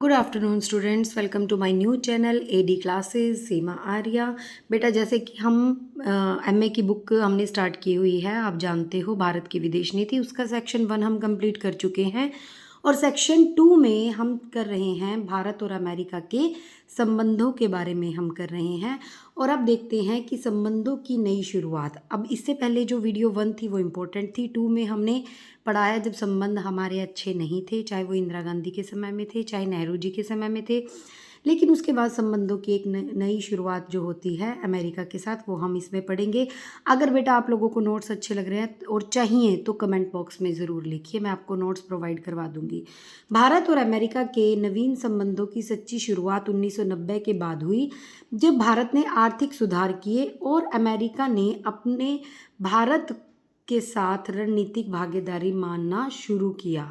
Good afternoon students, welcome to my new channel AD classes Seema Arya. बेटा, जैसे कि हम एमए की बुक हमने स्टार्ट की हुई है, आप जानते हो भारत की विदेश नीति, उसका सेक्शन 1 हम कंप्लीट कर चुके हैं और सेक्शन 2 में हम कर रहे हैं भारत और अमेरिका के संबंधों के बारे में हम कर रहे हैं। और अब देखते हैं कि संबंधों की नई शुरुआत। अब इससे पहले जो वीडियो 1 थी वो इम्पोर्टेंट थी। 2 में हमने पढ़ाया जब संबंध हमारे अच्छे नहीं थे, चाहे वो इंदिरा गांधी के समय में थे, चाहे नेहरू जी के समय में थे, लेकिन उसके बाद संबंधों की एक नई शुरुआत जो होती है अमेरिका के साथ, वो हम इसमें पढ़ेंगे। अगर बेटा आप लोगों को नोट्स अच्छे लग रहे हैं और चाहिए तो कमेंट बॉक्स में ज़रूर लिखिए, मैं आपको नोट्स प्रोवाइड करवा दूंगी। भारत और अमेरिका के नवीन संबंधों की सच्ची शुरुआत 1990 के बाद हुई, जब भारत ने आर्थिक सुधार किए और अमेरिका ने अपने भारत के साथ रणनीतिक भागीदारी मानना शुरू किया।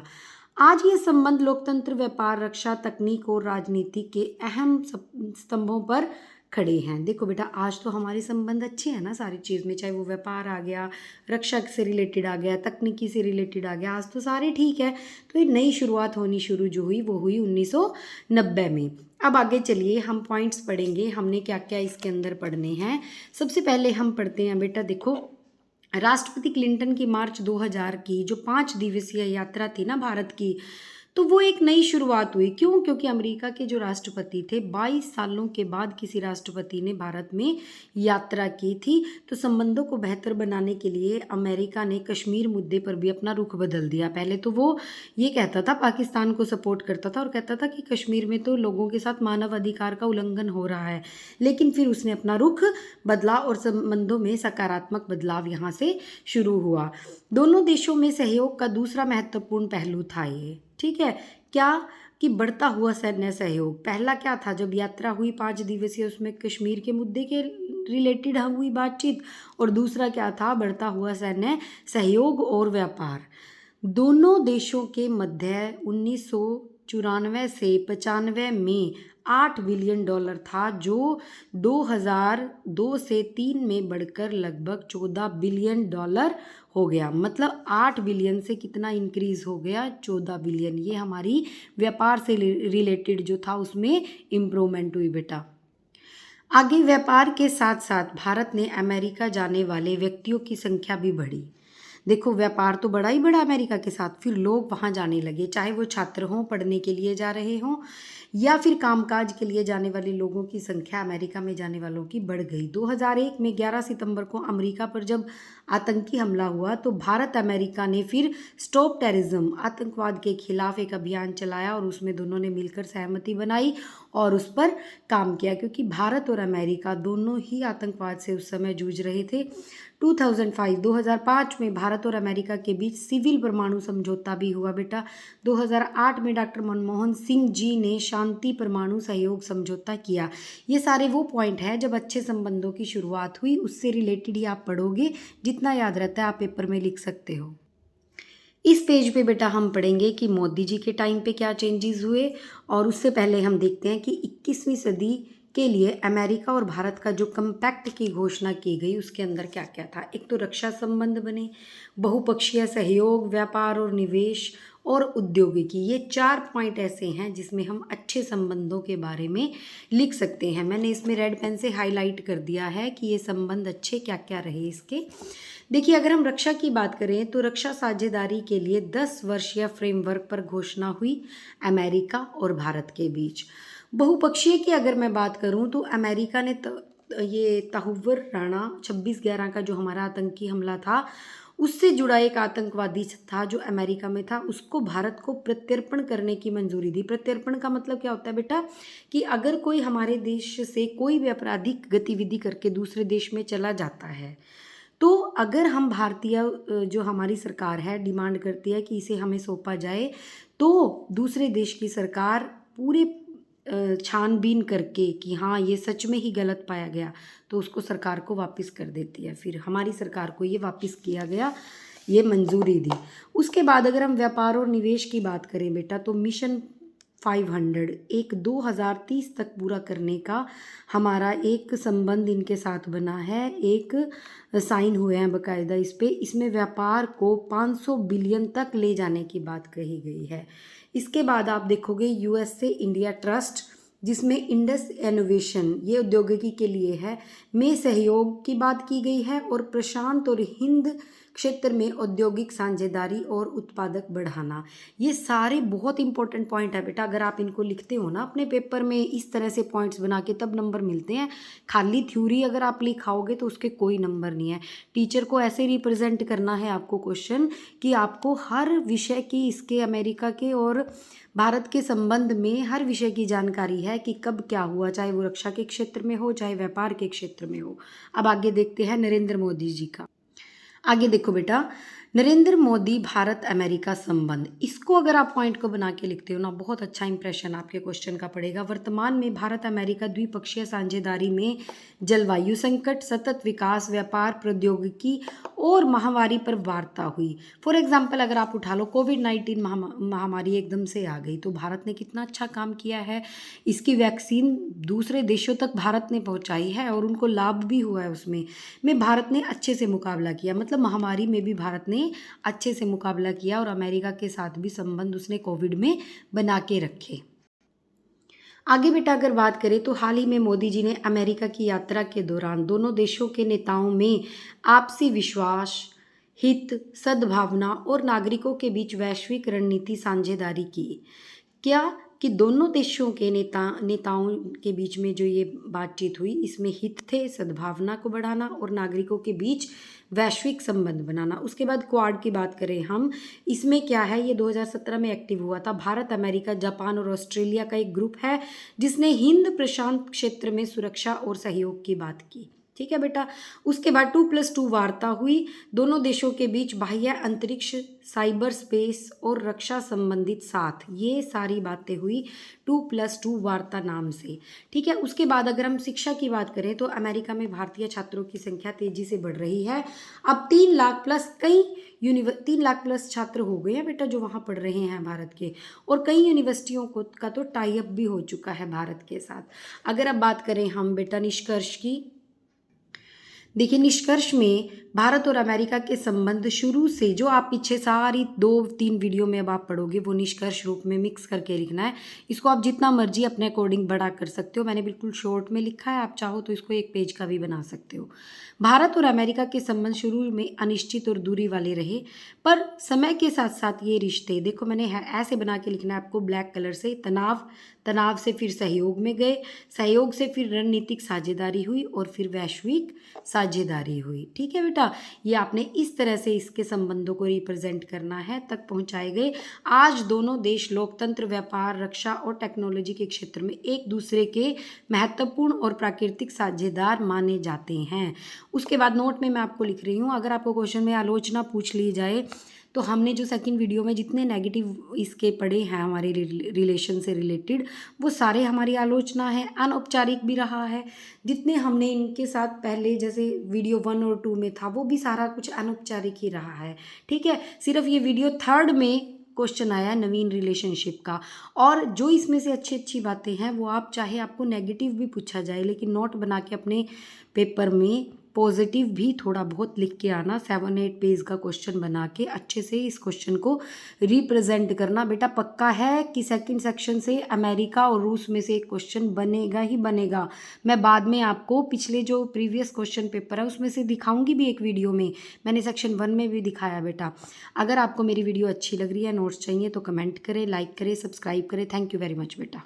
आज ये संबंध लोकतंत्र, व्यापार, रक्षा, तकनीक और राजनीति के अहम स्तंभों पर खड़े हैं। देखो बेटा, आज तो हमारे संबंध अच्छे हैं ना सारी चीज़ में, चाहे वो व्यापार आ गया, रक्षा से रिलेटेड आ गया, तकनीकी से रिलेटेड आ गया, आज तो सारे ठीक है। तो ये नई शुरुआत होनी शुरू जो हुई वो हुई 1990 में। अब आगे चलिए, हम पॉइंट्स पढ़ेंगे, हमने क्या क्या इसके अंदर पढ़ने हैं। सबसे पहले हम पढ़ते हैं बेटा, देखो राष्ट्रपति क्लिंटन की मार्च 2000 की जो 5 दिवसीय यात्रा थी ना भारत की, तो वो एक नई शुरुआत हुई। क्यों? क्योंकि अमेरिका के जो राष्ट्रपति थे, 22 सालों के बाद किसी राष्ट्रपति ने भारत में यात्रा की थी। तो संबंधों को बेहतर बनाने के लिए अमेरिका ने कश्मीर मुद्दे पर भी अपना रुख बदल दिया। पहले तो वो ये कहता था, पाकिस्तान को सपोर्ट करता था और कहता था कि कश्मीर में तो लोगों के साथ मानव अधिकार का उल्लंघन हो रहा है, लेकिन फिर उसने अपना रुख बदला और संबंधों में सकारात्मक बदलाव यहाँ से शुरू हुआ। दोनों देशों में सहयोग का दूसरा महत्वपूर्ण पहलू था ये, ठीक है, क्या कि बढ़ता हुआ सैन्य सहयोग। पहला क्या था, जब यात्रा हुई 5 दिवसीय, उसमें कश्मीर के मुद्दे के रिलेटेड हुई बातचीत, और दूसरा क्या था, बढ़ता हुआ सैन्य सहयोग और व्यापार। दोनों देशों के मध्य 1994 से 95 में $8 बिलियन था, जो 2002 से 3 में बढ़कर लगभग $14 बिलियन हो गया। मतलब 8 बिलियन से कितना इंक्रीज हो गया, 14 बिलियन। ये हमारी व्यापार से रिलेटेड जो था उसमें इम्प्रूवमेंट हुई बेटा। आगे व्यापार के साथ साथ भारत ने अमेरिका जाने वाले व्यक्तियों की संख्या भी बढ़ी। देखो, व्यापार तो बड़ा ही बड़ा अमेरिका के साथ, फिर लोग वहाँ जाने लगे, चाहे वो छात्र हों, पढ़ने के लिए जा रहे हों, या फिर कामकाज के लिए जाने वाले लोगों की संख्या अमेरिका में जाने वालों की बढ़ गई। 2001 में 11 सितंबर को अमेरिका पर जब आतंकी हमला हुआ, तो भारत अमेरिका ने फिर स्टॉप टेररिज्म, आतंकवाद के खिलाफ एक अभियान चलाया और उसमें दोनों ने मिलकर सहमति बनाई और उस पर काम किया, क्योंकि भारत और अमेरिका दोनों ही आतंकवाद से उस समय जूझ रहे थे। 2005 में भारत और अमेरिका के बीच सिविल परमाणु समझौता भी हुआ बेटा। 2008 में डॉक्टर मनमोहन सिंह जी ने शांति परमाणु सहयोग समझौता किया। ये सारे वो पॉइंट हैं जब अच्छे संबंधों की शुरुआत हुई, उससे रिलेटेड ही आप पढ़ोगे, जितना याद रहता है आप पेपर में लिख सकते हो। इस पेज पे बेटा हम पढ़ेंगे कि मोदी जी के टाइम पे क्या चेंजेस हुए, और उससे पहले हम देखते हैं कि 21वीं सदी के लिए अमेरिका और भारत का जो कंपैक्ट की घोषणा की गई, उसके अंदर क्या क्या था। एक तो रक्षा संबंध बने, बहुपक्षीय सहयोग, व्यापार और निवेश और उद्योगिकी। ये 4 पॉइंट ऐसे हैं जिसमें हम अच्छे संबंधों के बारे में लिख सकते हैं। मैंने इसमें रेड पेन से हाईलाइट कर दिया है कि ये संबंध अच्छे क्या क्या रहे इसके। देखिए, अगर हम रक्षा की बात करें तो रक्षा साझेदारी के लिए 10 वर्षीय फ्रेमवर्क पर घोषणा हुई अमेरिका और भारत के बीच। बहुपक्षीय की अगर मैं बात करूं तो अमेरिका ने ये तहव्वुर राणा 26/11 का जो हमारा आतंकी हमला था, उससे जुड़ा एक आतंकवादी था जो अमेरिका में था, उसको भारत को प्रत्यर्पण करने की मंजूरी दी। प्रत्यर्पण का मतलब क्या होता है बेटा, कि अगर कोई हमारे देश से कोई भी आपराधिक गतिविधि करके दूसरे देश में चला जाता है, तो अगर हम भारतीय जो हमारी सरकार है डिमांड करती है कि इसे हमें सौंपा जाए, तो दूसरे देश की सरकार पूरे छानबीन करके कि हाँ ये सच में ही गलत पाया गया, तो उसको सरकार को वापस कर देती है। फिर हमारी सरकार को ये वापस किया गया, ये मंजूरी दी। उसके बाद अगर हम व्यापार और निवेश की बात करें बेटा, तो मिशन 500 एक 2030 तक पूरा करने का हमारा एक संबंध इनके साथ बना है, एक साइन हुए हैं बकायदा इस पे। इसमें व्यापार को 500 बिलियन तक ले जाने की बात कही गई है। इसके बाद आप देखोगे यूएस से इंडिया ट्रस्ट, जिसमें इंडस इनोवेशन, ये औद्योगिकी के लिए है, में सहयोग की बात की गई है, और प्रशांत और हिंद क्षेत्र में औद्योगिक साझेदारी और उत्पादक बढ़ाना। ये सारे बहुत इंपॉर्टेंट पॉइंट है बेटा, अगर आप इनको लिखते हो ना अपने पेपर में इस तरह से पॉइंट्स बना के, तब नंबर मिलते हैं। खाली थ्योरी अगर आप लिखाओगे तो उसके कोई नंबर नहीं है। टीचर को ऐसे रिप्रेजेंट करना है आपको क्वेश्चन कि आपको हर विषय की, इसके अमेरिका के और भारत के संबंध में हर विषय की जानकारी है कि कब क्या हुआ, चाहे वो रक्षा के क्षेत्र में हो चाहे व्यापार के क्षेत्र में हो। अब आगे देखते हैं नरेंद्र मोदी जी का। आगे देखो बेटा, नरेंद्र मोदी भारत अमेरिका संबंध, इसको अगर आप पॉइंट को बना के लिखते हो ना, बहुत अच्छा इंप्रेशन आपके क्वेश्चन का पड़ेगा। वर्तमान में भारत अमेरिका द्विपक्षीय साझेदारी में जलवायु संकट, सतत विकास, व्यापार, प्रौद्योगिकी और महामारी पर वार्ता हुई। फॉर एग्जाम्पल अगर आप उठा लो, कोविड-19 महामारी एकदम से आ गई, तो भारत ने कितना अच्छा काम किया है। इसकी वैक्सीन दूसरे देशों तक भारत ने पहुंचाई है और उनको लाभ भी हुआ है। उसमें भारत ने अच्छे से मुकाबला किया, मतलब महामारी में भी भारत ने अच्छे से मुकाबला किया, और अमेरिका के साथ भी संबंध उसने कोविड में बना के रखे। आगे बेटा अगर बात करें तो हाल ही में मोदी जी ने अमेरिका की यात्रा के दौरान दोनों देशों के नेताओं में आपसी विश्वास, हित, सद्भावना और नागरिकों के बीच वैश्विक रणनीति साझेदारी की। क्या कि दोनों देशों के नेताओं के बीच में जो ये बातचीत हुई, इसमें हित थे, सद्भावना को बढ़ाना और नागरिकों के बीच वैश्विक संबंध बनाना। उसके बाद क्वाड की बात करें हम, इसमें क्या है, ये 2017 में एक्टिव हुआ था। भारत, अमेरिका, जापान और ऑस्ट्रेलिया का एक ग्रुप है जिसने हिंद प्रशांत क्षेत्र में सुरक्षा और सहयोग की बात की। ठीक है बेटा। उसके बाद 2+2 वार्ता हुई दोनों देशों के बीच, बाह्य, अंतरिक्ष, साइबर स्पेस और रक्षा संबंधित साथ, ये सारी बातें हुई 2+2 वार्ता नाम से। ठीक है। उसके बाद अगर हम शिक्षा की बात करें तो अमेरिका में भारतीय छात्रों की संख्या तेजी से बढ़ रही है। अब 3 लाख प्लस 3 लाख प्लस छात्र हो गए हैं बेटा जो वहाँ पढ़ रहे हैं भारत के, और कई यूनिवर्सिटियों का तो टाई अप भी हो चुका है भारत के साथ। अगर अब बात करें हम बेटा निष्कर्ष की, देखिए निष्कर्ष में भारत और अमेरिका के संबंध शुरू से, जो आप पीछे सारी 2-3 वीडियो में अब आप पढ़ोगे, वो निष्कर्ष रूप में मिक्स करके लिखना है। इसको आप जितना मर्जी अपने अकॉर्डिंग बड़ा कर सकते हो, मैंने बिल्कुल शॉर्ट में लिखा है, आप चाहो तो इसको 1 पेज का भी बना सकते हो। भारत और अमेरिका के संबंध शुरू में अनिश्चित और दूरी वाले रहे, पर समय के साथ साथ ये रिश्ते, देखो मैंने ऐसे बना के लिखना है आपको ब्लैक कलर से, तनाव से फिर सहयोग में गए, सहयोग से फिर रणनीतिक साझेदारी हुई और फिर वैश्विक साझेदारी हुई। ठीक है बेटा, ये आपने इस तरह से इसके संबंधों को रिप्रेजेंट करना है, तक पहुंचाए गए। आज दोनों देश लोकतंत्र, व्यापार, रक्षा और टेक्नोलॉजी के क्षेत्र में एक दूसरे के महत्वपूर्ण और प्राकृतिक साझेदार माने जाते हैं। उसके बाद नोट में मैं आपको लिख रही हूँ, अगर आपको क्वेश्चन में आलोचना पूछ ली जाए तो हमने जो सेकंड वीडियो में जितने नेगेटिव इसके पढ़े हैं हमारे रिलेशन से रिलेटेड, वो सारे हमारी आलोचना है, अनौपचारिक भी रहा है। जितने हमने इनके साथ पहले जैसे वीडियो 1 और 2 में था, वो भी सारा कुछ अनौपचारिक ही रहा है। ठीक है, सिर्फ ये वीडियो 3rd में क्वेश्चन आया नवीन रिलेशनशिप का, और जो इसमें से अच्छी अच्छी बातें हैं वो आप चाहे आपको नेगेटिव भी पूछा जाए, लेकिन नोट बना के अपने पेपर में पॉजिटिव भी थोड़ा बहुत लिख के आना। 7-8 पेज का क्वेश्चन बना के अच्छे से इस क्वेश्चन को रिप्रेजेंट करना। बेटा पक्का है कि सेकंड सेक्शन से अमेरिका और रूस में से एक क्वेश्चन बनेगा ही बनेगा। मैं बाद में आपको पिछले जो प्रीवियस क्वेश्चन पेपर है उसमें से दिखाऊंगी भी एक वीडियो में, मैंने सेक्शन 1 में भी दिखाया बेटा। अगर आपको मेरी वीडियो अच्छी लग रही है, नोट्स चाहिए तो कमेंट करें, लाइक करें, सब्सक्राइब करें। थैंक यू वेरी मच बेटा।